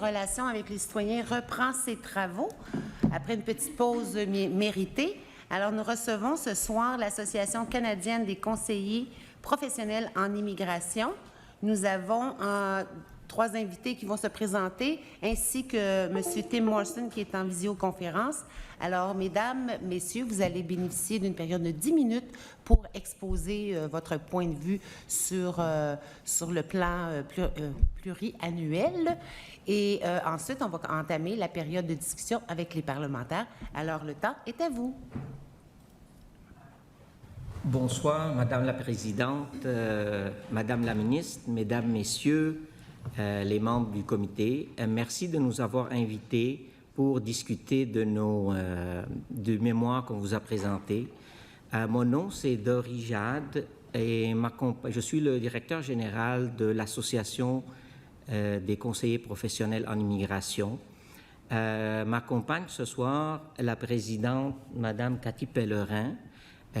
Relations avec les citoyens reprend ses travaux après une petite pause méritée. Alors, nous recevons ce soir l'Association canadienne des conseillers professionnels en immigration. Nous avons trois invités qui vont se présenter, ainsi que M. Tim Morrison qui est en visioconférence. Alors, mesdames, messieurs, vous allez bénéficier d'une période de 10 minutes pour exposer votre point de vue sur le plan pluriannuel. Et ensuite, on va entamer la période de discussion avec les parlementaires. Alors, le temps est à vous. Bonsoir, Madame la Présidente, Madame la Ministre, Mesdames, Messieurs, les membres du comité. Merci de nous avoir invités pour discuter du mémoire qu'on vous a présenté. Mon nom, c'est Dori Jade et je suis le directeur général de l'Association des conseillers professionnels en immigration. M'accompagne ce soir la présidente, Madame Cathy Pellerin,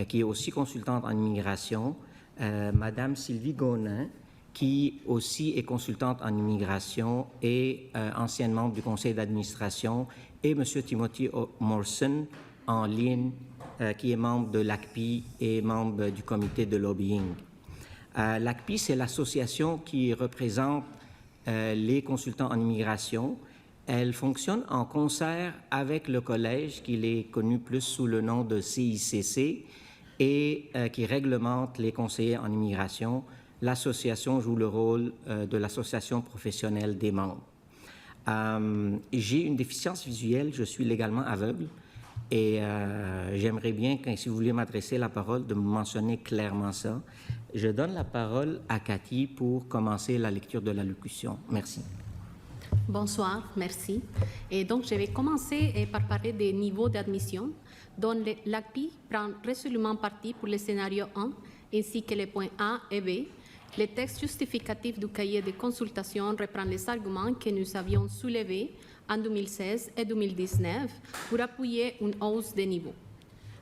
qui est aussi consultante en immigration, Madame Sylvie Gonin, qui aussi est consultante en immigration et ancienne membre du conseil d'administration, et Monsieur Timothy Morrison, en ligne, qui est membre de l'ACPI et membre du comité de lobbying. L'ACPI, c'est l'association qui représente les consultants en immigration. Elle fonctionne en concert avec le collège, qui est connu plus sous le nom de CICC, et qui réglemente les conseillers en immigration. L'association joue le rôle de l'association professionnelle des membres. J'ai une déficience visuelle, je suis légalement aveugle, et j'aimerais bien, si vous voulez m'adresser la parole, de me mentionner clairement ça. Je donne la parole à Cathy pour commencer la lecture de l'allocution. Merci. Bonsoir, merci. Et donc, je vais commencer par parler des niveaux d'admission, dont l'ACPI prend résolument parti pour le scénario 1, ainsi que les points A et B. Le texte justificatif du cahier de consultation reprend les arguments que nous avions soulevés en 2016 et 2019 pour appuyer une hausse des niveaux.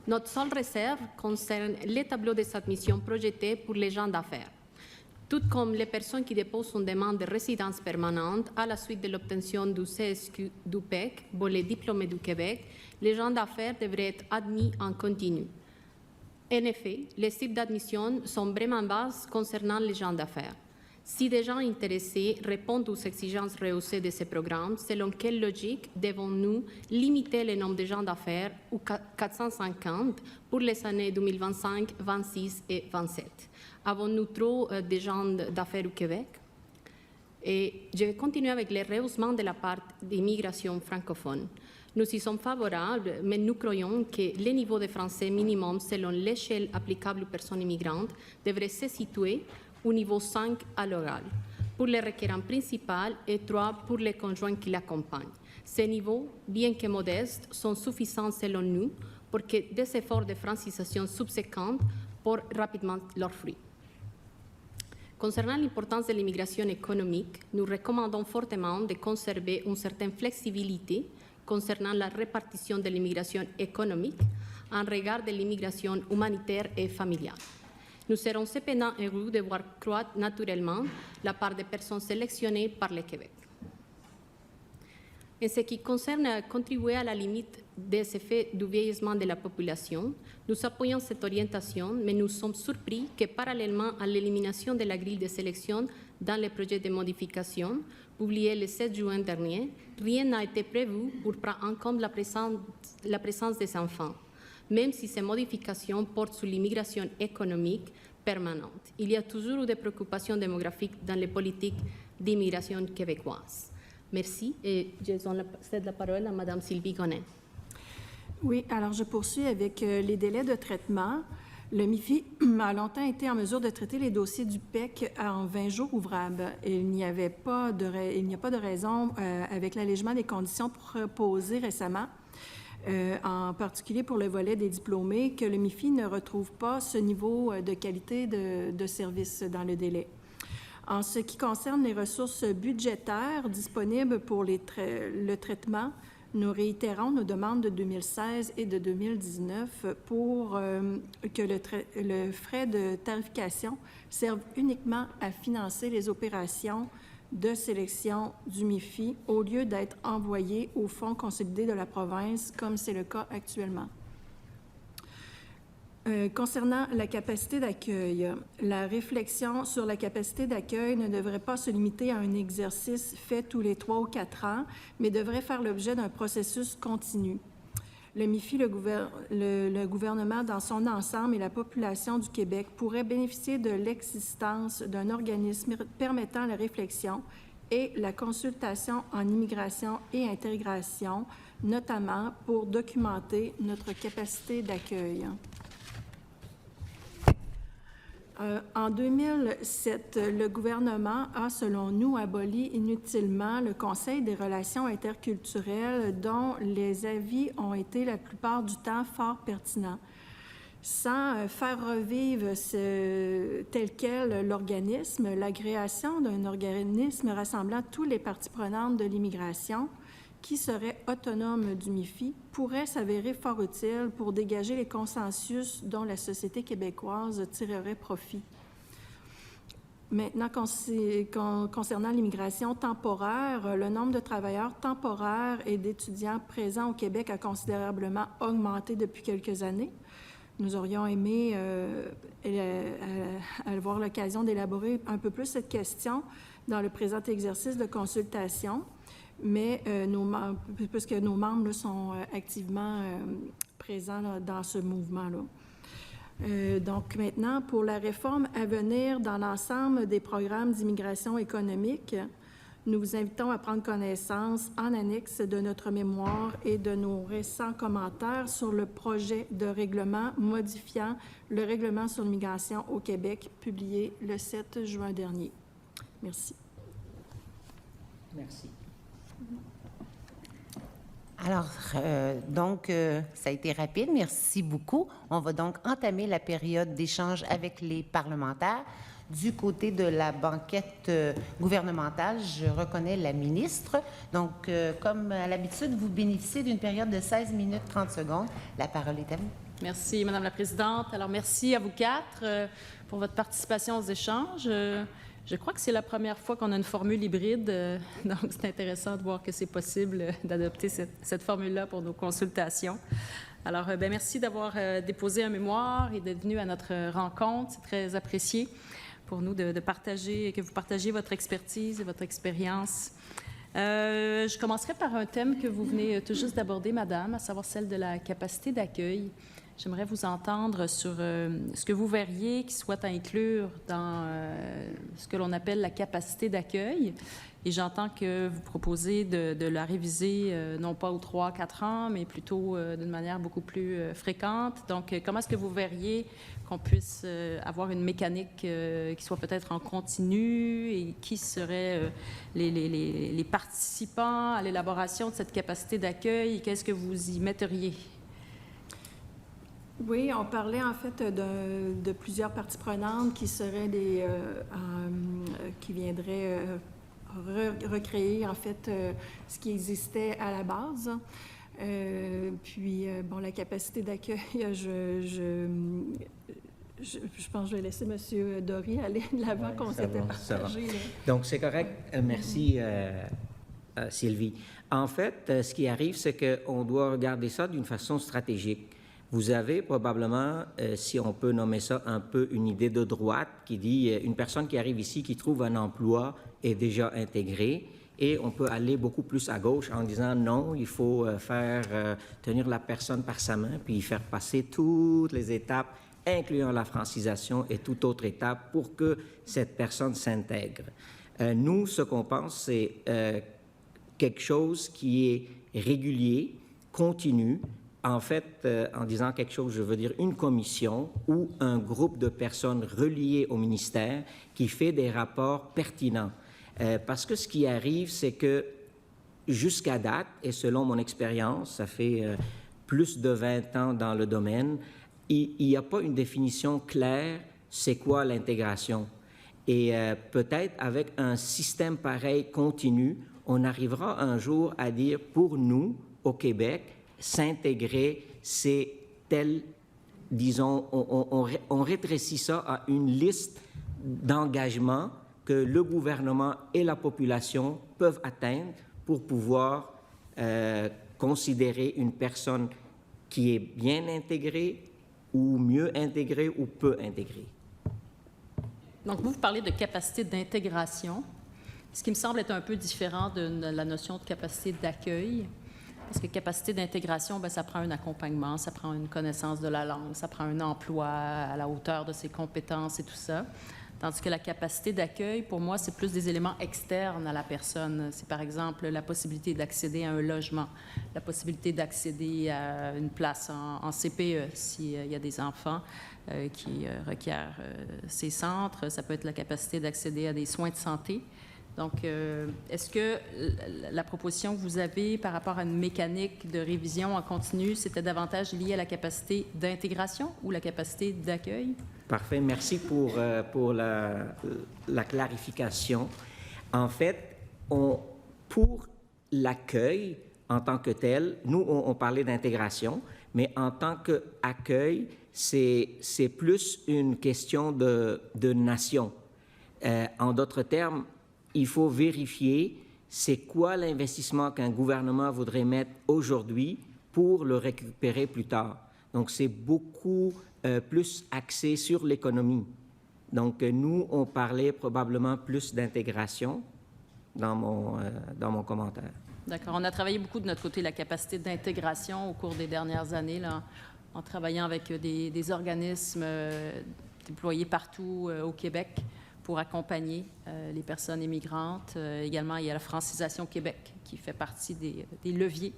Notre seule réserve concerne les tableaux des admissions projetés pour les gens d'affaires. Tout comme les personnes qui déposent une demande de résidence permanente à la suite de l'obtention du CSQ du PEC, volet diplômé du Québec, les gens d'affaires devraient être admis en continu. En effet, les types d'admission sont vraiment basses concernant les gens d'affaires. Si des gens intéressés répondent aux exigences rehaussées de ces programmes, selon quelle logique devons-nous limiter le nombre de gens d'affaires aux 450 pour les années 2025, 26 et 27? Avons-nous trop de gens d'affaires au Québec? Et je vais continuer avec les rehaussements de la part d'immigration francophone. Nous y sommes favorables, mais nous croyons que le niveau de français minimum selon l'échelle applicable aux personnes immigrantes devrait se situer au niveau 5 à l'oral, pour les requérants principaux et 3 pour les conjoints qui l'accompagnent. Ces niveaux, bien que modestes, sont suffisants selon nous pour que des efforts de francisation subséquents portent rapidement leurs fruits. Concernant l'importance de l'immigration économique, nous recommandons fortement de conserver une certaine flexibilité concernant la répartition de l'immigration économique en regard de l'immigration humanitaire et familiale. Nous serons cependant heureux de voir croître naturellement la part des personnes sélectionnées par le Québec. En ce qui concerne contribuer à la limite des effets du vieillissement de la population, nous appuyons cette orientation, mais nous sommes surpris que parallèlement à l'élimination de la grille de sélection dans le projet de modification publié le 7 juin dernier, rien n'a été prévu pour prendre en compte la présence des enfants, même si ces modifications portent sur l'immigration économique permanente. Il y a toujours eu des préoccupations démographiques dans les politiques d'immigration québécoises. Merci et je cède la parole à Mme Sylvie Gonin. Oui, alors je poursuis avec les délais de traitement. Le MIFI a longtemps été en mesure de traiter les dossiers du PEC en 20 jours ouvrables. Il n'y a pas de raison, avec l'allègement des conditions proposées récemment, en particulier pour le volet des diplômés, que le MIFI ne retrouve pas ce niveau de qualité de service dans le délai. En ce qui concerne les ressources budgétaires disponibles pour le traitement, nous réitérons nos demandes de 2016 et de 2019 pour que le frais de tarification serve uniquement à financer les opérations de sélection du MIFI au lieu d'être envoyés au Fonds consolidé de la province, comme c'est le cas actuellement. Concernant la capacité d'accueil, la réflexion sur la capacité d'accueil ne devrait pas se limiter à un exercice fait tous les 3 ou 4 ans, mais devrait faire l'objet d'un processus continu. Le MIFI, le gouvernement dans son ensemble et la population du Québec pourraient bénéficier de l'existence d'un organisme permettant la réflexion et la consultation en immigration et intégration, notamment pour documenter notre capacité d'accueil. En 2007, le gouvernement a, selon nous, aboli inutilement le Conseil des relations interculturelles dont les avis ont été la plupart du temps fort pertinents. Sans faire revivre tel quel l'organisme, la création d'un organisme rassemblant toutes les parties prenantes de l'immigration, qui serait autonome du MIFI, pourrait s'avérer fort utile pour dégager les consensus dont la société québécoise tirerait profit. Maintenant, concernant l'immigration temporaire, le nombre de travailleurs temporaires et d'étudiants présents au Québec a considérablement augmenté depuis quelques années. Nous aurions aimé avoir l'occasion d'élaborer un peu plus cette question dans le présent exercice de consultation. Mais puisque nos membres là, sont activement présents là, dans ce mouvement-là. Donc maintenant, pour la réforme à venir dans l'ensemble des programmes d'immigration économique, nous vous invitons à prendre connaissance en annexe de notre mémoire et de nos récents commentaires sur le projet de règlement modifiant le règlement sur l'immigration au Québec, publié le 7 juin dernier. Merci. Merci. Alors, ça a été rapide. Merci beaucoup. On va donc entamer la période d'échange avec les parlementaires. Du côté de la banquette gouvernementale, je reconnais la ministre. Donc, comme à l'habitude, vous bénéficiez d'une période de 16 minutes 30 secondes. La parole est à vous. Merci, Madame la Présidente. Alors, merci à vous quatre pour votre participation aux échanges. Je crois que c'est la première fois qu'on a une formule hybride, donc c'est intéressant de voir que c'est possible d'adopter cette formule-là pour nos consultations. Alors, merci d'avoir déposé un mémoire et d'être venu à notre rencontre. C'est très apprécié pour nous de partager, que vous partagiez votre expertise et votre expérience. Je commencerai par un thème que vous venez tout juste d'aborder, Madame, à savoir celle de la capacité d'accueil. J'aimerais vous entendre sur ce que vous verriez qui soit à inclure dans ce que l'on appelle la capacité d'accueil. Et j'entends que vous proposez de la réviser non pas aux 3-4 ans, mais plutôt d'une manière beaucoup plus fréquente. Donc, comment est-ce que vous verriez qu'on puisse avoir une mécanique qui soit peut-être en continu et qui seraient les participants à l'élaboration de cette capacité d'accueil et qu'est-ce que vous y metteriez? Oui, on parlait en fait de plusieurs parties prenantes qui seraient qui viendraient recréer en fait ce qui existait à la base. La capacité d'accueil, je pense que je vais laisser M. Dory aller de l'avant qu'on s'était partagé. Donc, c'est correct. Merci, Sylvie. En fait, ce qui arrive, c'est qu'on doit regarder ça d'une façon stratégique. Vous avez probablement, si on peut nommer ça un peu une idée de droite, qui dit une personne qui arrive ici, qui trouve un emploi, est déjà intégrée, et on peut aller beaucoup plus à gauche en disant non, il faut tenir la personne par sa main, puis faire passer toutes les étapes, incluant la francisation et toute autre étape, pour que cette personne s'intègre. Nous, ce qu'on pense, c'est quelque chose qui est régulier, continu. En fait, en disant quelque chose, je veux dire une commission ou un groupe de personnes reliées au ministère qui fait des rapports pertinents. Parce que ce qui arrive, c'est que jusqu'à date, et selon mon expérience, ça fait plus de 20 ans dans le domaine, il n'y a pas une définition claire, c'est quoi l'intégration. Et peut-être avec un système pareil continu, on arrivera un jour à dire, pour nous, au Québec, s'intégrer, c'est tel, disons, on rétrécit ça à une liste d'engagements que le gouvernement et la population peuvent atteindre pour pouvoir considérer une personne qui est bien intégrée ou mieux intégrée ou peu intégrée. Donc, vous parlez de capacité d'intégration, ce qui me semble être un peu différent de la notion de capacité d'accueil. Parce que capacité d'intégration, bien, ça prend un accompagnement, ça prend une connaissance de la langue, ça prend un emploi à la hauteur de ses compétences et tout ça. Tandis que la capacité d'accueil, pour moi, c'est plus des éléments externes à la personne. C'est par exemple la possibilité d'accéder à un logement, la possibilité d'accéder à une place en CPE s'il y a des enfants qui requièrent ces centres. Ça peut être la capacité d'accéder à des soins de santé. Donc, est-ce que la proposition que vous avez par rapport à une mécanique de révision en continu, c'était davantage lié à la capacité d'intégration ou la capacité d'accueil? Parfait. Merci pour la clarification. En fait, pour l'accueil en tant que tel, nous, on parlait d'intégration, mais en tant qu'accueil, c'est plus une question de nation. En d'autres termes, il faut vérifier c'est quoi l'investissement qu'un gouvernement voudrait mettre aujourd'hui pour le récupérer plus tard. Donc, c'est beaucoup plus axé sur l'économie. Donc, nous, on parlait probablement plus d'intégration dans mon commentaire. D'accord. On a travaillé beaucoup de notre côté la capacité d'intégration au cours des dernières années, là, en travaillant avec des organismes déployés partout au Québec pour accompagner les personnes immigrantes. Également, il y a la Francisation Québec qui fait partie des leviers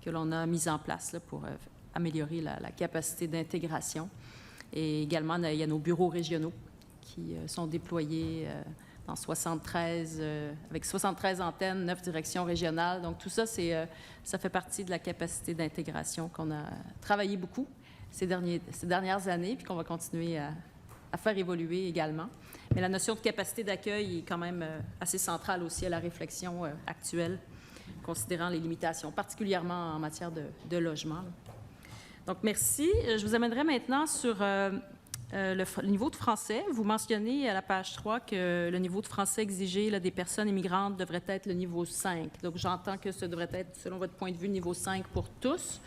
que l'on a mis en place là, pour améliorer la capacité d'intégration. Et également, il y a nos bureaux régionaux qui sont déployés dans 73, avec 73 antennes, 9 directions régionales. Donc, tout ça, ça fait partie de la capacité d'intégration qu'on a travaillé beaucoup ces dernières années, puis qu'on va continuer à faire évoluer également. Mais la notion de capacité d'accueil est quand même assez centrale aussi à la réflexion actuelle, considérant les limitations, particulièrement en matière de logement. Donc, merci. Je vous amènerai maintenant sur le niveau de français. Vous mentionnez à la page 3 que le niveau de français exigé là, des personnes immigrantes devrait être le niveau 5. Donc, j'entends que ce devrait être, selon votre point de vue, niveau 5 pour tous,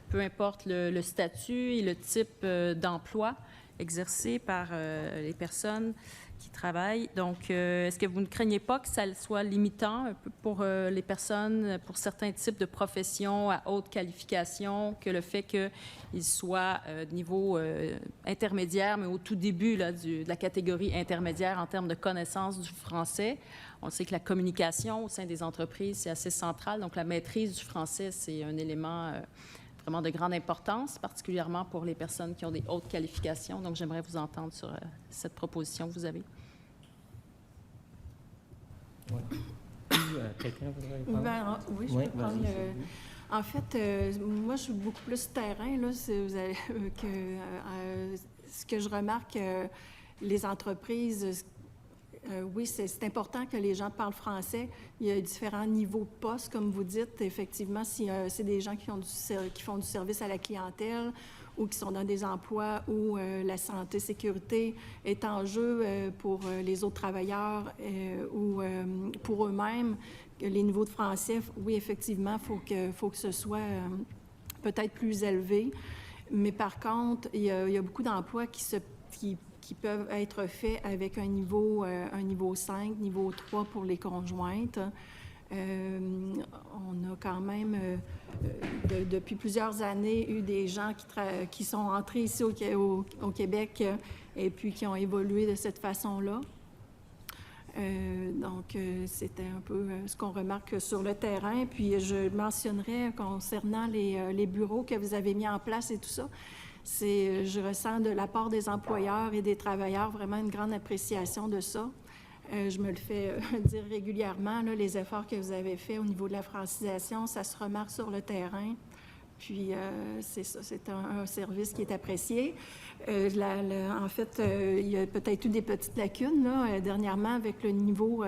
peu importe le statut et le type d'emploi exercé par les personnes qui travaillent. Donc, est-ce que vous ne craignez pas que ça soit limitant un peu pour les personnes, pour certains types de professions à haute qualification, que le fait qu'ils soient de niveau intermédiaire, mais au tout début là, de la catégorie intermédiaire en termes de connaissance du français? On sait que la communication au sein des entreprises, c'est assez central. Donc, la maîtrise du français, c'est un élément vraiment de grande importance, particulièrement pour les personnes qui ont des hautes qualifications. Donc, j'aimerais vous entendre sur cette proposition que vous avez. Oui. Quelqu'un voudrait Ben, oui, je peux prendre. En fait, moi, je suis beaucoup plus terrain, là, ce que je remarque, les entreprises, oui, c'est important que les gens parlent français. Il y a différents niveaux de poste, comme vous dites. Effectivement, si c'est des gens qui font du service à la clientèle ou qui sont dans des emplois où la santé, sécurité est en jeu pour les autres travailleurs ou pour eux-mêmes, les niveaux de français, oui, effectivement, il faut que ce soit peut-être plus élevé. Mais par contre, il y a beaucoup d'emplois qui peuvent être faits avec un niveau 5, niveau 3 pour les conjointes. On a quand même, depuis plusieurs années, eu des gens qui sont entrés ici au Québec et puis qui ont évolué de cette façon-là. Donc, c'était un peu ce qu'on remarque sur le terrain. Puis, je mentionnerais concernant les bureaux que vous avez mis en place et tout ça, je ressens de la part des employeurs et des travailleurs vraiment une grande appréciation de ça. Je me le fais dire régulièrement, là, les efforts que vous avez faits au niveau de la francisation, ça se remarque sur le terrain. Puis, c'est ça, c'est un service qui est apprécié. En fait, il y a peut-être eu des petites lacunes, là, dernièrement, avec le niveau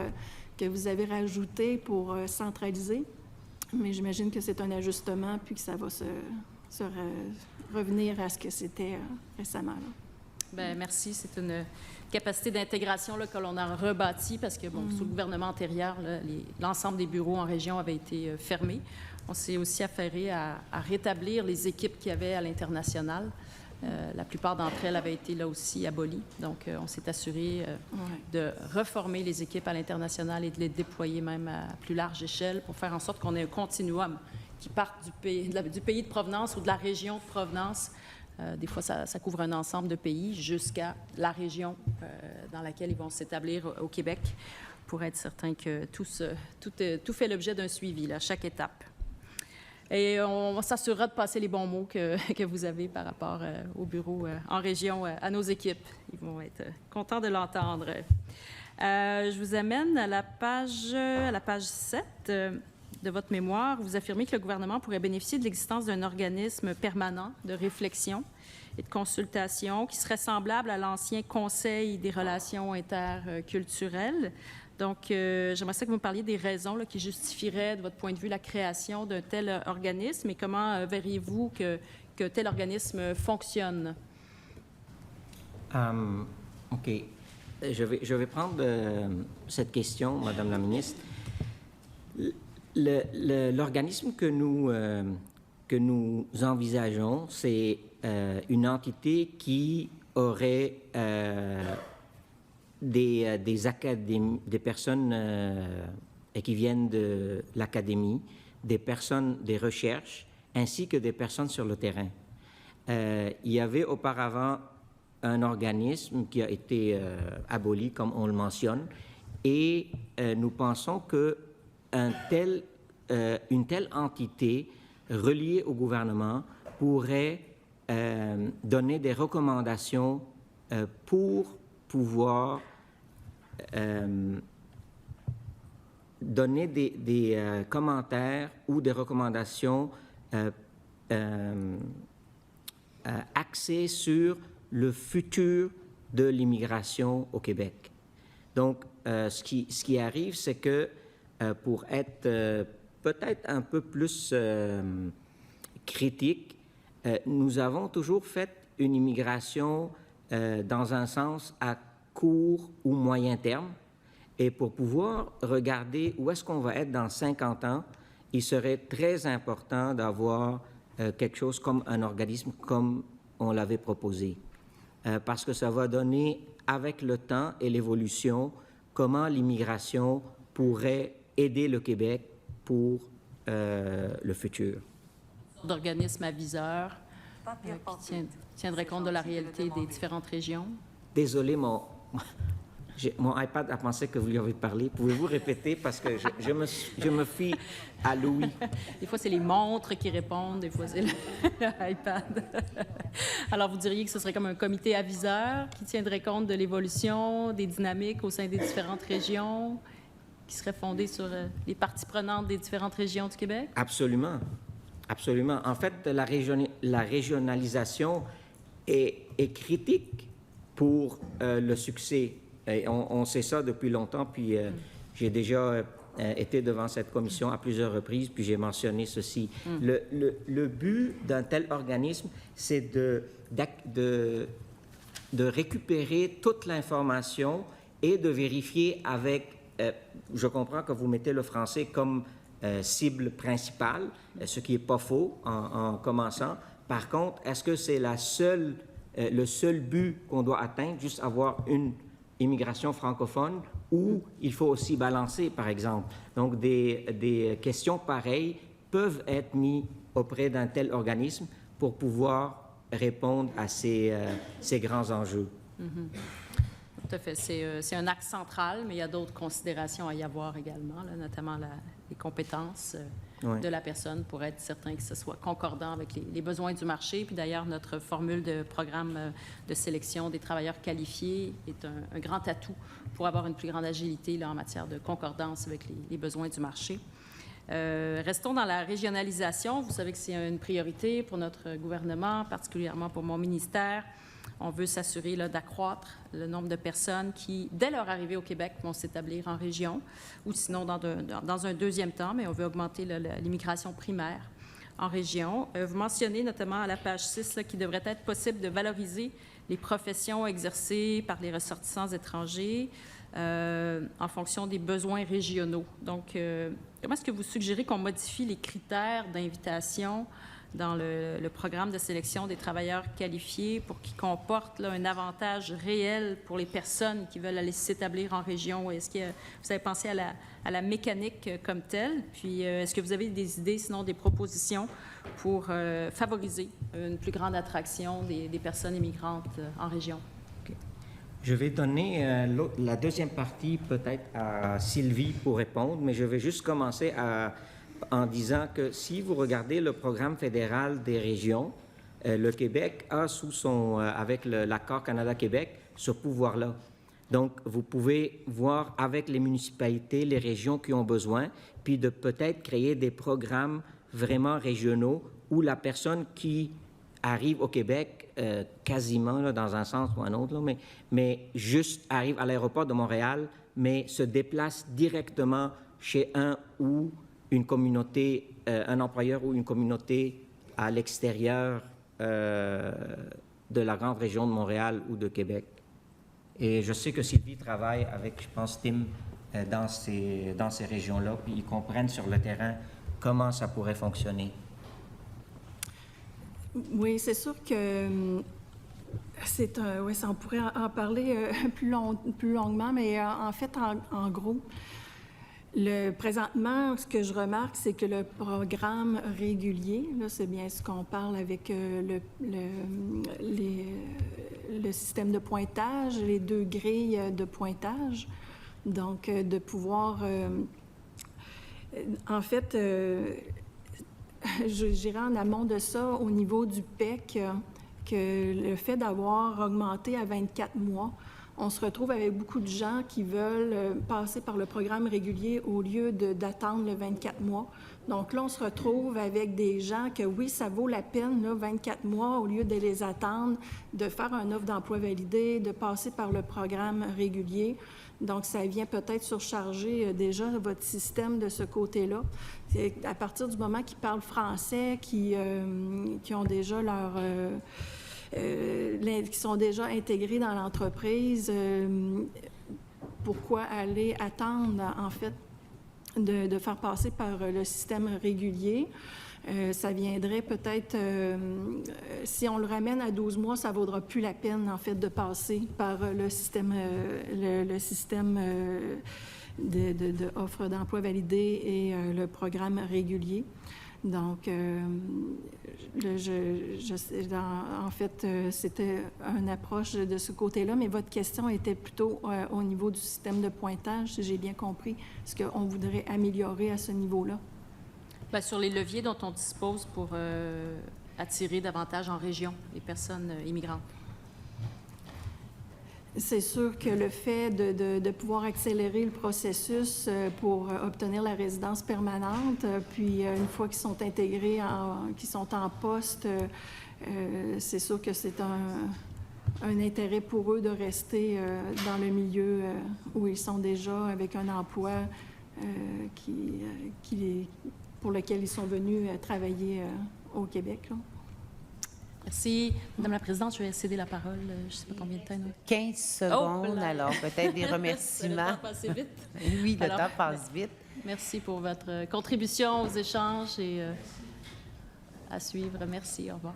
que vous avez rajouté pour centraliser. Mais j'imagine que c'est un ajustement, puis que ça va se revenir à ce que c'était récemment, là. Bien, merci. C'est une capacité d'intégration là, que l'on a rebâtie parce que, bon, sous le gouvernement antérieur, là, l'ensemble des bureaux en région avaient été fermés. On s'est aussi affairé à rétablir les équipes qu'il y avait à l'international. La plupart d'entre elles avaient été là aussi abolies. Donc, on s'est assuré de reformer les équipes à l'international et de les déployer même à plus large échelle pour faire en sorte qu'on ait un continuum qui parte du pays de provenance ou de la région de provenance. Des fois, ça couvre un ensemble de pays jusqu'à la région dans laquelle ils vont s'établir au Québec pour être certain que tout fait l'objet d'un suivi là, à chaque étape. Et on s'assurera de passer les bons mots que vous avez par rapport au bureau en région à nos équipes. Ils vont être contents de l'entendre. Je vous amène à la page 7 de votre mémoire. Vous affirmez que le gouvernement pourrait bénéficier de l'existence d'un organisme permanent de réflexion et de consultation qui serait semblable à l'ancien Conseil des relations interculturelles. Donc, j'aimerais ça que vous me parliez des raisons là, qui justifieraient, de votre point de vue, la création d'un tel organisme et comment verriez-vous que tel organisme fonctionne? OK. Je vais prendre cette question, Madame la ministre. L'organisme que nous envisageons, c'est une entité qui aurait des personnes qui viennent de l'académie, des personnes des recherches, ainsi que des personnes sur le terrain. Il y avait auparavant un organisme qui a été aboli, comme on le mentionne, et nous pensons que une telle entité reliée au gouvernement pourrait donner des recommandations pour pouvoir donner des commentaires ou des recommandations axées sur le futur de l'immigration au Québec. Donc, ce qui arrive, c'est que pour être peut-être un peu plus critique, nous avons toujours fait une immigration dans un sens à court ou moyen terme. Et pour pouvoir regarder où est-ce qu'on va être dans 50 ans, il serait très important d'avoir quelque chose comme un organisme comme on l'avait proposé. Parce que ça va donner, avec le temps et l'évolution, comment l'immigration pourrait aider le Québec pour le futur. D'organismes aviseurs qui tiendraient compte de la réalité des différentes régions. Désolé, mon iPad a pensé que vous lui avez parlé. Pouvez-vous répéter parce que je me fie à Louis. Des fois, c'est les montres qui répondent, des fois, c'est l'iPad. Alors, vous diriez que ce serait comme un comité aviseur qui tiendrait compte de l'évolution, des dynamiques au sein des différentes régions, qui serait fondé sur les parties prenantes des différentes régions du Québec? Absolument. Absolument. En fait, la régionalisation est critique pour le succès. Et on sait ça depuis longtemps, puis j'ai déjà été devant cette commission à plusieurs reprises, puis j'ai mentionné ceci. Le but d'un tel organisme, c'est de récupérer toute l'information et de vérifier avec... je comprends que vous mettez le français comme cible principale, ce qui n'est pas faux en commençant. Par contre, est-ce que c'est le seul but qu'on doit atteindre, juste avoir une immigration francophone, ou il faut aussi balancer, par exemple? Donc, des questions pareilles peuvent être mises auprès d'un tel organisme pour pouvoir répondre à ces grands enjeux. Tout à fait. C'est un axe central, mais il y a d'autres considérations à y avoir également, là, notamment les compétences de la personne pour être certain que ce soit concordant avec les besoins du marché. Puis d'ailleurs, notre formule de programme de sélection des travailleurs qualifiés est un grand atout pour avoir une plus grande agilité là, en matière de concordance avec les besoins du marché. Restons dans la régionalisation. Vous savez que c'est une priorité pour notre gouvernement, particulièrement pour mon ministère. On veut s'assurer d'accroître le nombre de personnes qui, dès leur arrivée au Québec, vont s'établir en région, ou sinon dans un deuxième temps, mais on veut augmenter l'immigration primaire. en région. Vous mentionnez notamment à la page 6 qu'il devrait être possible de valoriser les professions exercées par les ressortissants étrangers en fonction des besoins régionaux. Donc, comment est-ce que vous suggérez qu'on modifie les critères d'invitation dans le programme de sélection des travailleurs qualifiés pour qu'il comporte là, un avantage réel pour les personnes qui veulent aller s'établir en région? Est-ce que vous avez pensé à la mécanique comme telle? Puis, est-ce que vous avez des idées, sinon des propositions pour favoriser une plus grande attraction des personnes immigrantes en région? Okay. Je vais donner la deuxième partie peut-être à Sylvie pour répondre, mais je vais juste commencer en disant que si vous regardez le programme fédéral des régions, le Québec a avec l'accord Canada-Québec ce pouvoir-là. Donc, vous pouvez voir avec les municipalités, les régions qui ont besoin, puis de peut-être créer des programmes vraiment régionaux où la personne qui arrive au Québec, quasiment là, dans un sens ou un autre, là, mais juste arrive à l'aéroport de Montréal, mais se déplace directement chez un ou une communauté, un employeur ou une communauté à l'extérieur de la grande région de Montréal ou de Québec. Et je sais que Sylvie travaille avec, je pense, Tim dans ces régions-là, puis ils comprennent sur le terrain comment ça pourrait fonctionner. Oui, c'est sûr que oui, on pourrait en parler plus longuement, mais en fait, en gros, présentement, ce que je remarque, c'est que le programme régulier, là, c'est bien ce qu'on parle avec le système de pointage, les 2 grilles de pointage, donc de pouvoir... en fait, j'irai en amont de ça au niveau du PEC, que le fait d'avoir augmenté à 24 mois, on se retrouve avec beaucoup de gens qui veulent passer par le programme régulier au lieu d'attendre le 24 mois. Donc là, on se retrouve avec des gens que, oui, ça vaut la peine, là, 24 mois, au lieu de les attendre, de faire un offre d'emploi validé, de passer par le programme régulier. Donc, ça vient peut-être surcharger déjà votre système de ce côté-là. À partir du moment qu'ils parlent français, qui ont déjà qui sont déjà intégrés dans l'entreprise, pourquoi aller attendre, en fait, de faire passer par le système régulier? Ça viendrait peut-être, si on le ramène à 12 mois, ça ne vaudra plus la peine, en fait, de passer par le système, de offre d'emploi validé et le programme régulier. Donc, en fait, c'était une approche de ce côté-là, mais votre question était plutôt au niveau du système de pointage, si j'ai bien compris, ce qu'on voudrait améliorer à ce niveau-là. Bien, sur les leviers dont on dispose pour attirer davantage en région les personnes immigrantes. C'est sûr que le fait de pouvoir accélérer le processus pour obtenir la résidence permanente, puis une fois qu'ils sont intégrés, qu'ils sont en poste, c'est sûr que c'est un intérêt pour eux de rester dans le milieu où ils sont déjà avec un emploi pour lequel ils sont venus travailler au Québec, là. Merci. Madame la Présidente, je vais céder la parole. Je ne sais pas combien de temps. 15 secondes, alors peut-être des remerciements. Le temps passe vite. Oui, le temps passe vite. Merci pour votre contribution aux échanges et à suivre. Merci. Au revoir.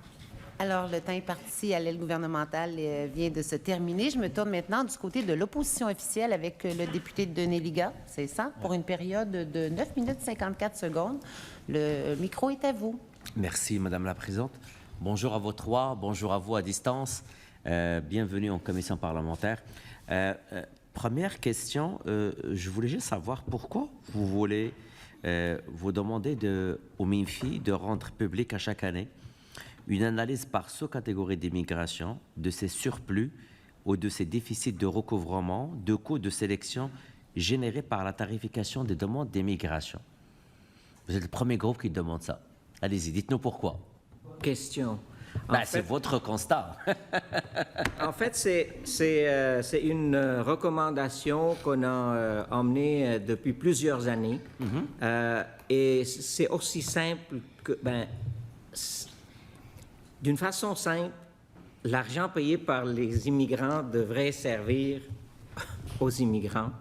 Alors, le temps est parti à l'aile gouvernementale vient de se terminer. Je me tourne maintenant du côté de l'opposition officielle avec le député de Denis-Liga, c'est ça, pour une période de 9 minutes 54 secondes. Le micro est à vous. Merci, Madame la Présidente. Bonjour à vous trois, bonjour à vous à distance. Bienvenue en commission parlementaire. Première question, je voulais juste savoir pourquoi vous voulez vous demander au MINFI de rendre public à chaque année une analyse par sous-catégorie d'immigration de ces surplus ou de ces déficits de recouvrement de coûts de sélection générés par la tarification des demandes d'immigration. Vous êtes le premier groupe qui demande ça. Allez-y, dites-nous pourquoi. Question. C'est votre constat. En fait, c'est une recommandation qu'on a emmenée depuis plusieurs années. Et c'est aussi simple que, D'une façon simple, l'argent payé par les immigrants devrait servir aux immigrants.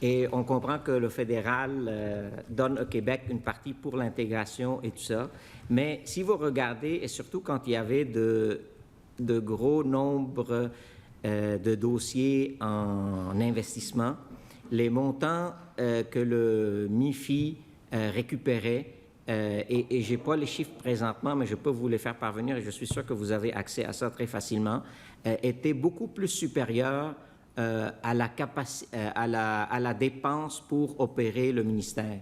Et on comprend que le fédéral donne au Québec une partie pour l'intégration et tout ça. Mais si vous regardez, et surtout quand il y avait de gros nombres de dossiers en investissement, les montants que le MIFI récupérait, et je n'ai pas les chiffres présentement, mais je peux vous les faire parvenir et je suis sûr que vous avez accès à ça très facilement, étaient beaucoup plus supérieurs à la dépense pour opérer le ministère.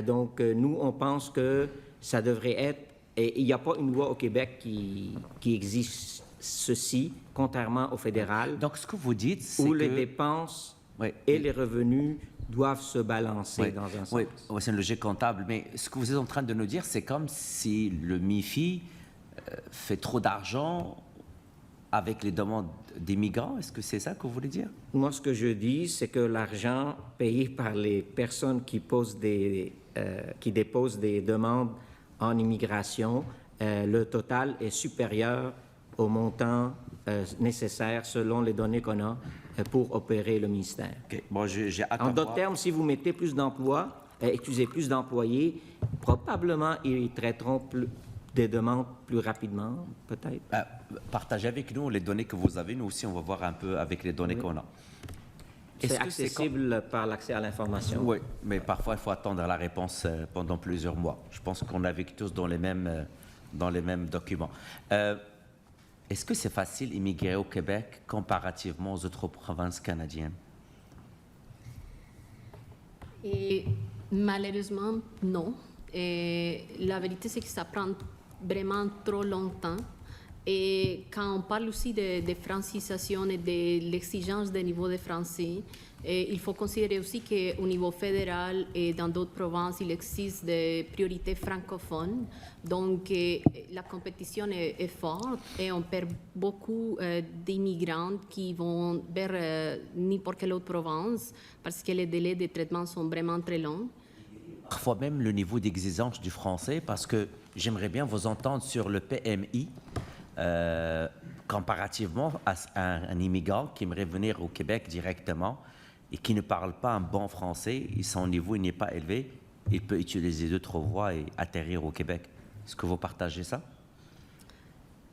Donc, nous, on pense que ça devrait être, et il n'y a pas une loi au Québec qui exige ceci, contrairement au fédéral. Donc, ce que vous dites, c'est où que... les dépenses Oui, et les revenus doivent se balancer oui, dans un sens. oui, c'est une logique comptable, mais ce que vous êtes en train de nous dire, c'est comme si le MIFI fait trop d'argent avec les demandes des migrants. Est-ce que c'est ça que vous voulez dire? Moi, ce que je dis, c'est que l'argent payé par les personnes qui déposent des demandes en immigration, le total est supérieur au montant nécessaire selon les données qu'on a pour opérer le ministère. Okay. Bon, j'ai hâte En de d'autres voir. termes, si vous mettez plus d'emplois, utilisez plus d'employés, probablement ils traiteront des demandes plus rapidement, peut-être. Partagez avec nous les données que vous avez. Nous aussi, on va voir un peu avec les données Oui. qu'on a. C'est accessible par l'accès à l'information. Oui, mais parfois, il faut attendre la réponse pendant plusieurs mois. Je pense qu'on a vécu tous dans les mêmes documents. Est-ce que c'est facile d'immigrer au Québec comparativement aux autres provinces canadiennes? Et malheureusement, non. Et la vérité, c'est que ça prend vraiment trop longtemps. Et quand on parle aussi de francisation et de l'exigence des niveaux de français, il faut considérer aussi qu'au niveau fédéral et dans d'autres provinces, il existe des priorités francophones. Donc, la compétition est forte et on perd beaucoup d'immigrants qui vont vers n'importe quelle autre province parce que les délais de traitement sont vraiment très longs. Parfois même le niveau d'exigence du français, parce que j'aimerais bien vous entendre sur le PMI, comparativement à un immigrant qui aimerait venir au Québec directement et qui ne parle pas un bon français, et son niveau n'est pas élevé, il peut utiliser d'autres voies et atterrir au Québec. Est-ce que vous partagez ça?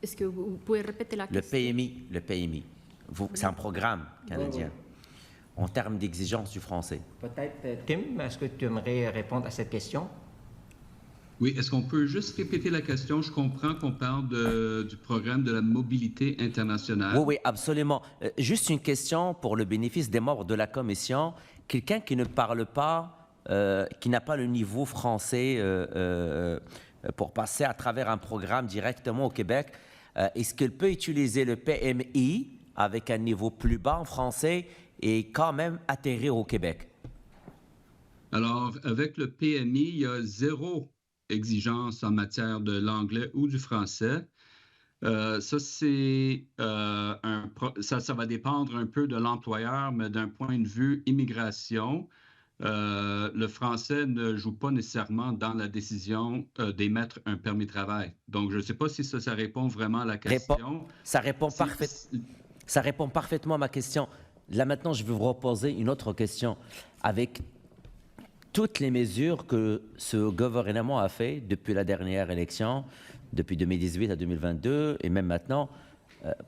Est-ce que vous pouvez répéter la Le question? PMI, c'est un programme canadien en termes d'exigence du français. Peut-être, Tim, est-ce que tu aimerais répondre à cette question? Oui, est-ce qu'on peut juste répéter la question? Je comprends qu'on parle du programme de la mobilité internationale. Oui, oui, absolument. Juste une question pour le bénéfice des membres de la commission. Quelqu'un qui ne parle pas, qui n'a pas le niveau français pour passer à travers un programme directement au Québec, est-ce qu'il peut utiliser le PMI avec un niveau plus bas en français et quand même atterrir au Québec? Alors, avec le PMI, il y a zéro exigence en matière de l'anglais ou du français. Ça va dépendre un peu de l'employeur, mais d'un point de vue immigration, le français ne joue pas nécessairement dans la décision d'émettre un permis de travail. Donc, je ne sais pas si ça répond vraiment à la question. Ça répond parfaitement à ma question. Là, maintenant, je vais vous reposer une autre question. Avec toutes les mesures que ce gouvernement a fait depuis la dernière élection, depuis 2018 à 2022 et même maintenant,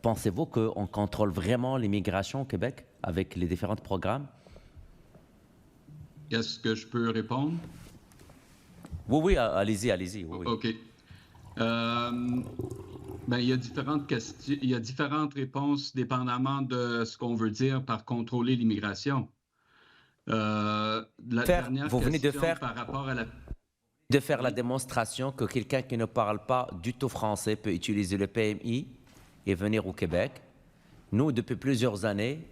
pensez-vous qu'on contrôle vraiment l'immigration au Québec avec les différents programmes? Est-ce que je peux répondre? Oui, allez-y. Oui. OK. Il y a différentes questions, il y a différentes réponses dépendamment de ce qu'on veut dire par contrôler l'immigration. Vous venez de faire par rapport à la démonstration que quelqu'un qui ne parle pas du tout français peut utiliser le PMI et venir au Québec. Nous, depuis plusieurs années,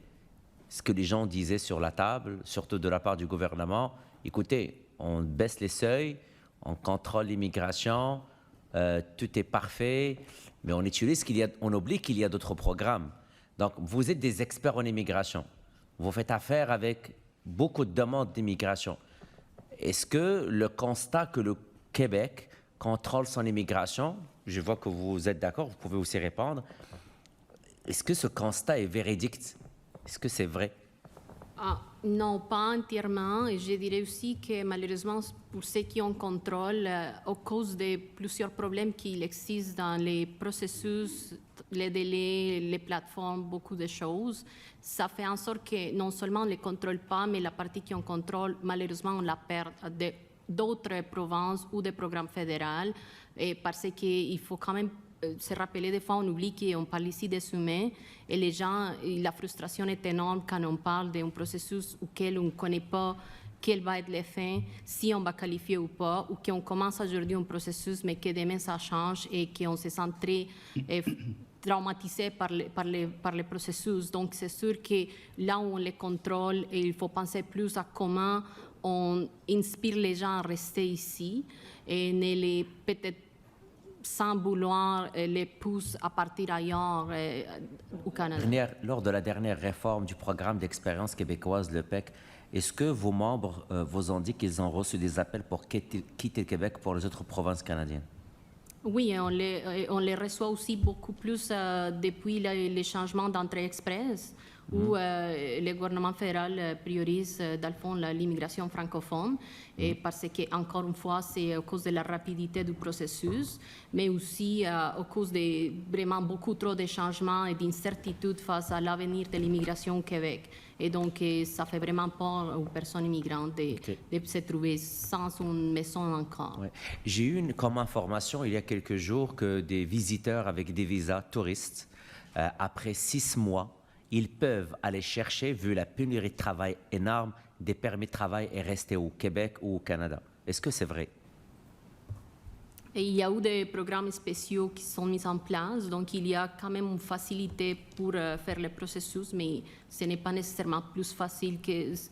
ce que les gens disaient sur la table, surtout de la part du gouvernement, écoutez, on baisse les seuils, on contrôle l'immigration, tout est parfait, mais on oublie qu'il y a d'autres programmes. Donc, vous êtes des experts en immigration. Vous faites affaire avec beaucoup de demandes d'immigration. Est-ce que le constat que le Québec contrôle son immigration? Je vois que vous êtes d'accord, vous pouvez aussi répondre. Est-ce que ce constat est véridique? Est-ce que c'est vrai? Non, pas entièrement. Et je dirais aussi que malheureusement, pour ceux qui ont contrôle, à cause de plusieurs problèmes qui existent dans les processus, les délais, les plateformes, beaucoup de choses, ça fait en sorte que non seulement on ne les contrôle pas, mais la partie qui en contrôle, malheureusement, on la perd d'autres provinces ou des programmes fédéraux, et parce qu'il faut quand même se rappeler, des fois on oublie qu'on parle ici des humains et les gens, la frustration est énorme quand on parle d'un processus auquel on ne connaît pas quel va être l'effet, si on va qualifier ou pas, ou qu'on commence aujourd'hui un processus mais que demain ça change et qu'on se sent très traumatisé par les processus. Donc c'est sûr que là où on les contrôle, il faut penser plus à comment on inspire les gens à rester ici et ne les peut-être sans vouloir les pousse à partir ailleurs au Canada. Lors de la dernière réforme du programme d'expérience québécoise, le PEC, est-ce que vos membres vous ont dit qu'ils ont reçu des appels pour quitter le Québec pour les autres provinces canadiennes? Oui, on les reçoit aussi beaucoup plus depuis les changements d'entrée express, où le gouvernement fédéral priorise, dans le fond, l'immigration francophone, et parce que, encore une fois, c'est à cause de la rapidité du processus, mais aussi à cause de vraiment beaucoup trop de changements et d'incertitudes face à l'avenir de l'immigration au Québec. Et donc, ça fait vraiment peur aux personnes immigrantes de se trouver sans une maison encore. Ouais. J'ai eu comme information il y a quelques jours que des visiteurs avec des visas touristes, après 6 mois, ils peuvent aller chercher, vu la pénurie de travail énorme, des permis de travail et rester au Québec ou au Canada. Est-ce que c'est vrai? Et il y a eu des programmes spéciaux qui sont mis en place, donc il y a quand même une facilité pour faire le processus, mais ce n'est pas nécessairement plus facile,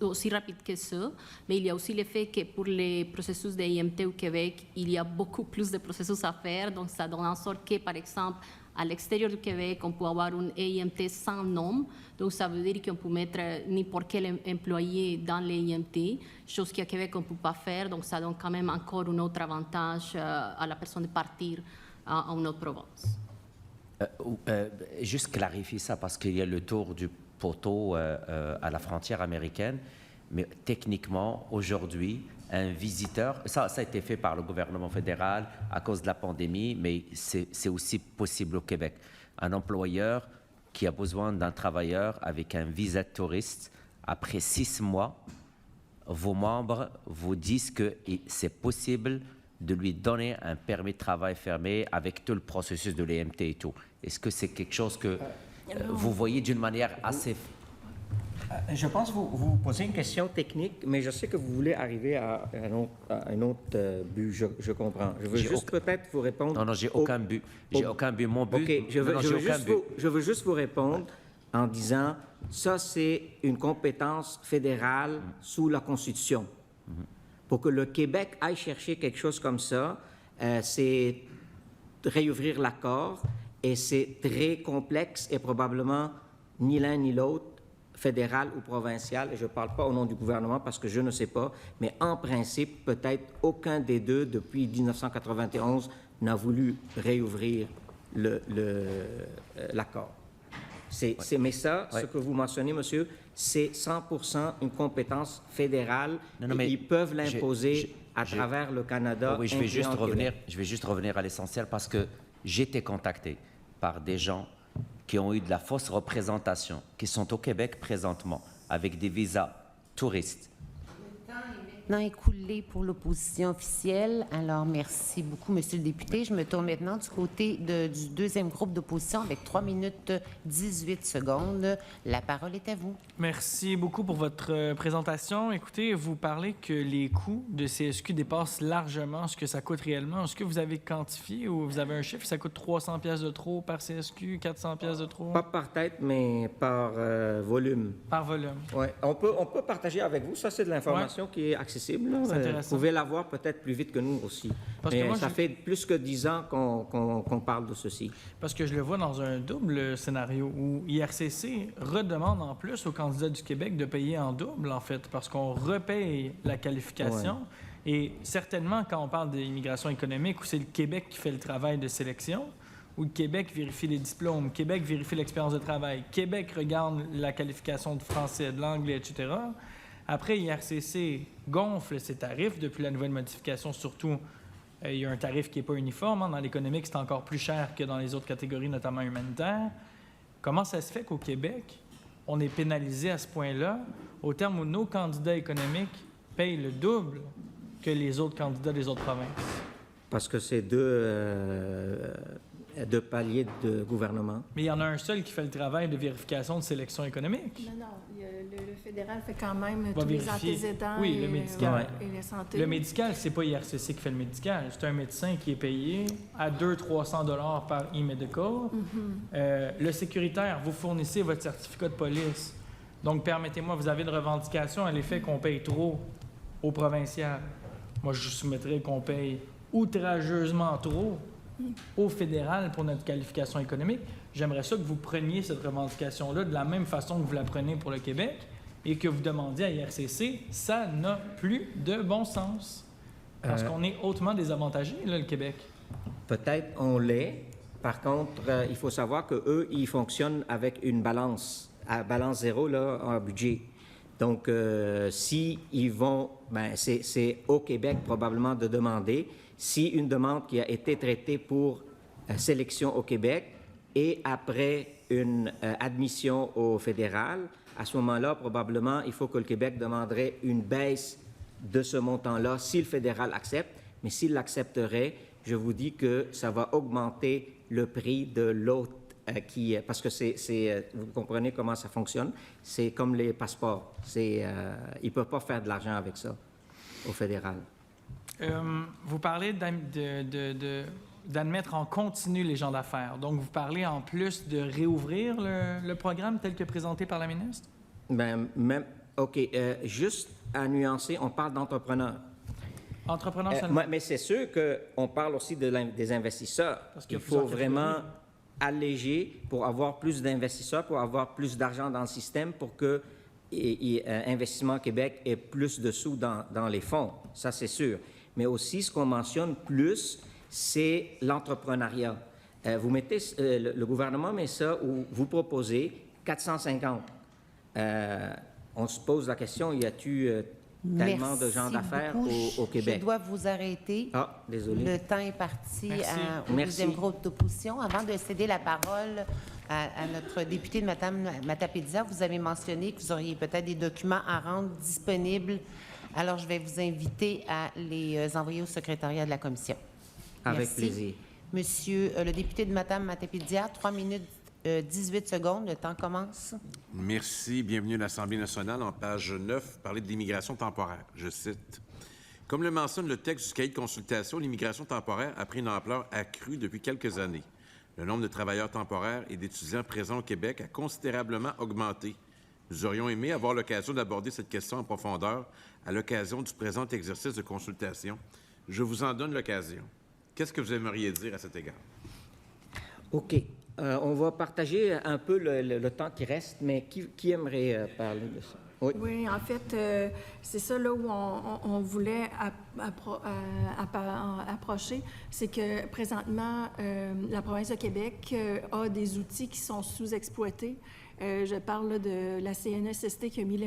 aussi rapide que ça. Mais il y a aussi le fait que pour les processus d'IMT au Québec, il y a beaucoup plus de processus à faire, donc ça donne en sorte que, par exemple, à l'extérieur du Québec, on peut avoir un EIMT sans nom. Donc, ça veut dire qu'on peut mettre n'importe quel employé dans l'EIMT, chose qu'à Québec, on ne peut pas faire. Donc, ça donne quand même encore un autre avantage à la personne de partir à une autre province. Juste clarifier ça, parce qu'il y a le tour du poteau à la frontière américaine. Mais techniquement, aujourd'hui, un visiteur, ça a été fait par le gouvernement fédéral à cause de la pandémie, mais c'est aussi possible au Québec. Un employeur qui a besoin d'un travailleur avec un visa de touriste, après 6 mois, vos membres vous disent que c'est possible de lui donner un permis de travail fermé avec tout le processus de l'EMT et tout. Est-ce que c'est quelque chose que vous voyez d'une manière assez... Je pense que vous posez une question technique, mais je sais que vous voulez arriver à un autre but, je comprends. Je veux juste peut-être vous répondre... Non, j'ai aucun but. J'ai aucun but. Mon but... OK, je veux juste vous répondre en disant, ça c'est une compétence fédérale sous la Constitution. Pour que le Québec aille chercher quelque chose comme ça, c'est réouvrir l'accord, et c'est très complexe, et probablement ni l'un ni l'autre, fédéral ou provincial, et je ne parle pas au nom du gouvernement parce que je ne sais pas, mais en principe, peut-être aucun des deux, depuis 1991, n'a voulu réouvrir l'accord. Mais ça, ce que vous mentionnez, monsieur, c'est 100% une compétence fédérale, et ils peuvent l'imposer à travers le Canada. Oui, je vais juste revenir à l'essentiel, parce que j'ai été contacté par des gens qui ont eu de la fausse représentation, qui sont au Québec présentement, avec des visas touristes. Le temps est maintenant écoulé pour l'opposition officielle. Alors, merci beaucoup, Monsieur le député. Je me tourne maintenant du côté du deuxième groupe d'opposition avec 3 minutes 18 secondes. La parole est à vous. Merci beaucoup pour votre présentation. Écoutez, vous parlez que les coûts de CSQ dépassent largement ce que ça coûte réellement. Est-ce que vous avez quantifié ou vous avez un chiffre? Ça coûte 300 pièces de trop par CSQ, 400 pièces de trop? Pas par tête, mais par volume. Par volume. Oui, on peut partager avec vous. Ça, c'est de l'information qui est accessible. Vous pouvez l'avoir peut-être plus vite que nous aussi. Parce que moi, ça fait plus que 10 ans qu'on parle de ceci. Parce que je le vois dans un double scénario où IRCC redemande en plus aux candidats du Québec de payer en double, en fait, parce qu'on repaye la qualification. Et certainement, quand on parle d'immigration économique, où c'est le Québec qui fait le travail de sélection, où le Québec vérifie les diplômes, Québec vérifie l'expérience de travail, Québec regarde la qualification du français, de l'anglais, etc. Après, IRCC gonfle ses tarifs depuis la nouvelle modification, surtout. Il y a un tarif qui n'est pas uniforme. Dans l'économique, c'est encore plus cher que dans les autres catégories, notamment humanitaires. Comment ça se fait qu'au Québec, on est pénalisé à ce point-là, au terme où nos candidats économiques payent le double que les autres candidats des autres provinces? Parce que c'est deux paliers de gouvernement. Mais il y en a un seul qui fait le travail de vérification de sélection économique. Non, le fédéral fait quand même Va tous les vérifier. antécédents Oui, le médical. et la santé. Le médical, c'est pas IRCC qui fait le médical. C'est un médecin qui est payé à 200-300 $ par e-medical. Le sécuritaire, vous fournissez votre certificat de police. Donc, permettez-moi, vous avez une revendication à l'effet qu'on paye trop au provincial. Moi, je soumettrais qu'on paye outrageusement trop au fédéral pour notre qualification économique. J'aimerais ça que vous preniez cette revendication-là de la même façon que vous la prenez pour le Québec et que vous demandiez à IRCC, ça n'a plus de bon sens. Parce qu'on est hautement désavantagé, là, le Québec. Peut-être on l'est. Par contre, il faut savoir qu'eux, ils fonctionnent avec une balance, à balance zéro, là, en budget. Donc, si ils vont, c'est au Québec probablement de demander si une demande qui a été traitée pour sélection au Québec et après une admission au fédéral, à ce moment-là, probablement, il faut que le Québec demanderait une baisse de ce montant-là si le fédéral accepte. Mais s'il l'accepterait, je vous dis que ça va augmenter le prix de l'autre parce que vous comprenez comment ça fonctionne. C'est comme les passeports. Ils ne peuvent pas faire de l'argent avec ça au fédéral. Vous parlez d'admettre en continu les gens d'affaires. Donc, vous parlez en plus de réouvrir le programme tel que présenté par la ministre? OK. Juste à nuancer, on parle d'entrepreneurs. Entrepreneurs seulement? Mais c'est sûr qu'on parle aussi des investisseurs. Parce qu'il Il faut vraiment alléger pour avoir plus d'investisseurs, pour avoir plus d'argent dans le système, pour que Investissement Québec ait plus de sous dans les fonds. Ça, c'est sûr. Mais aussi, ce qu'on mentionne plus, c'est l'entrepreneuriat. Le gouvernement met ça où vous proposez 450. On se pose la question, y a-t-il tellement de gens d'affaires au Québec? Je dois vous arrêter. Ah, désolé. Le temps est parti au Merci. deuxième groupe d'opposition. Avant de céder la parole à notre députée de Mme Matapédia, vous avez mentionné que vous auriez peut-être des documents à rendre disponibles. Alors, je vais vous inviter à les envoyer au secrétariat de la commission. Avec Merci. plaisir. Monsieur le député de Mme Matapédia, 3 minutes 18 secondes. Le temps commence. Merci. Bienvenue à l'Assemblée nationale. En page 9, parler de l'immigration temporaire. Je cite. Comme le mentionne le texte du cahier de consultation, l'immigration temporaire a pris une ampleur accrue depuis quelques années. Le nombre de travailleurs temporaires et d'étudiants présents au Québec a considérablement augmenté. Nous aurions aimé avoir l'occasion d'aborder cette question en profondeur à l'occasion du présent exercice de consultation. Je vous en donne l'occasion. Qu'est-ce que vous aimeriez dire à cet égard? OK. On va partager un peu le temps qui reste, mais qui aimerait parler de ça? Oui, en fait, c'est ça là où on voulait approcher, c'est que présentement, la province de Québec a des outils qui sont sous-exploités. Je parle là, de la CNSST qui a mis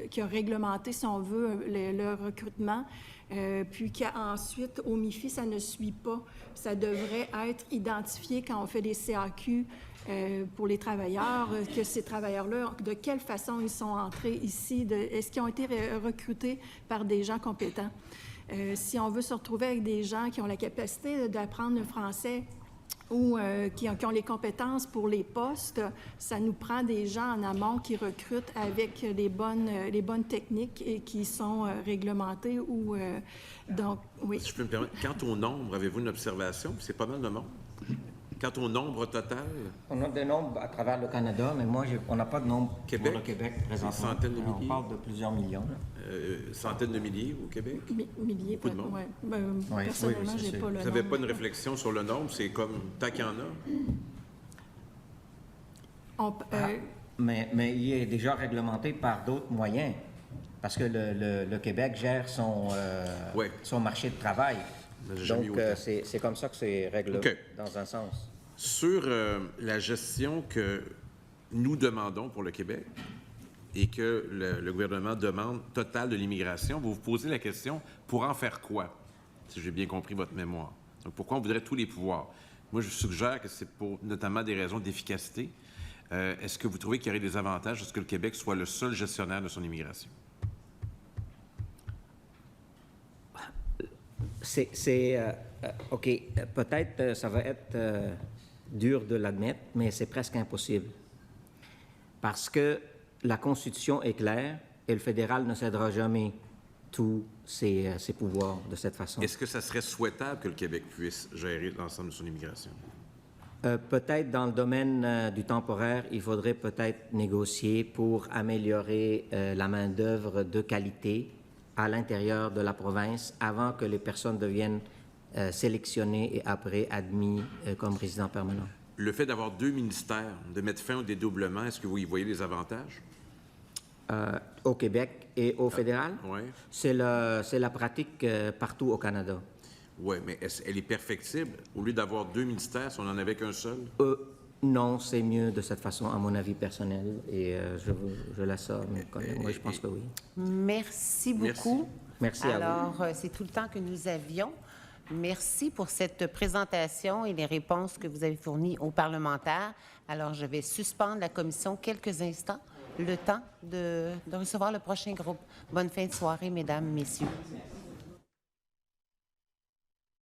qui a réglementé, si on veut, le recrutement. Puis qu'ensuite, au MIFI, ça ne suit pas. Ça devrait être identifié quand on fait des CAQ pour les travailleurs, que ces travailleurs-là, de quelle façon ils sont entrés ici, est-ce qu'ils ont été recrutés par des gens compétents. Si on veut se retrouver avec des gens qui ont la capacité d'apprendre le français ou qui ont les compétences pour les postes, ça nous prend des gens en amont qui recrutent avec les bonnes techniques et qui sont réglementées ou donc oui. Si je peux me permettre, quant au nombre, avez-vous une observation? C'est pas mal de monde. Quant au nombre total? On a des nombres à travers le Canada, mais on n'a pas de nombre Québec? pour le Québec présentement. Centaines de milliers? On parle de plusieurs millions. Centaines de milliers au Québec? Milliers, beaucoup de monde. Ouais. Personnellement, oui, j'ai pas le nombre. Vous n'avez pas une réflexion sur le nombre? C'est comme tant qu'il y en a? Mais il est déjà réglementé par d'autres moyens. parce que le Québec gère Ouais. son marché de travail. J'ai jamais eu Donc, autant. c'est comme ça que c'est réglé, OK. dans un sens. Sur la gestion que nous demandons pour le Québec et que le gouvernement demande totale de l'immigration, vous vous posez la question, pour en faire quoi? Si j'ai bien compris votre mémoire. Donc, pourquoi on voudrait tous les pouvoirs? Moi, je suggère que c'est pour notamment des raisons d'efficacité. Est-ce que vous trouvez qu'il y aurait des avantages à ce que le Québec soit le seul gestionnaire de son immigration? OK, peut-être ça va être dur de l'admettre, mais c'est presque impossible. Parce que la Constitution est claire et le fédéral ne cédera jamais tous ses pouvoirs de cette façon. Est-ce que ça serait souhaitable que le Québec puisse gérer l'ensemble de son immigration? Peut-être dans le domaine du temporaire, il faudrait peut-être négocier pour améliorer la main-d'œuvre de qualité à l'intérieur de la province avant que les personnes deviennent sélectionnées et après admis comme résidents permanents. Le fait d'avoir 2 ministères, de mettre fin au dédoublement, est-ce que vous y voyez les avantages? Au Québec et au fédéral, Oui. c'est la pratique partout au Canada. Oui, mais elle est perfectible? Au lieu d'avoir 2 ministères, si on n'en avait qu'un seul? Non, c'est mieux de cette façon, à mon avis personnel, et je laisse ça, mais moi, je pense que oui. Merci beaucoup. Merci à vous. Alors, c'est tout le temps que nous avions. Merci pour cette présentation et les réponses que vous avez fournies aux parlementaires. Alors, je vais suspendre la commission quelques instants, le temps de recevoir le prochain groupe. Bonne fin de soirée, mesdames, messieurs.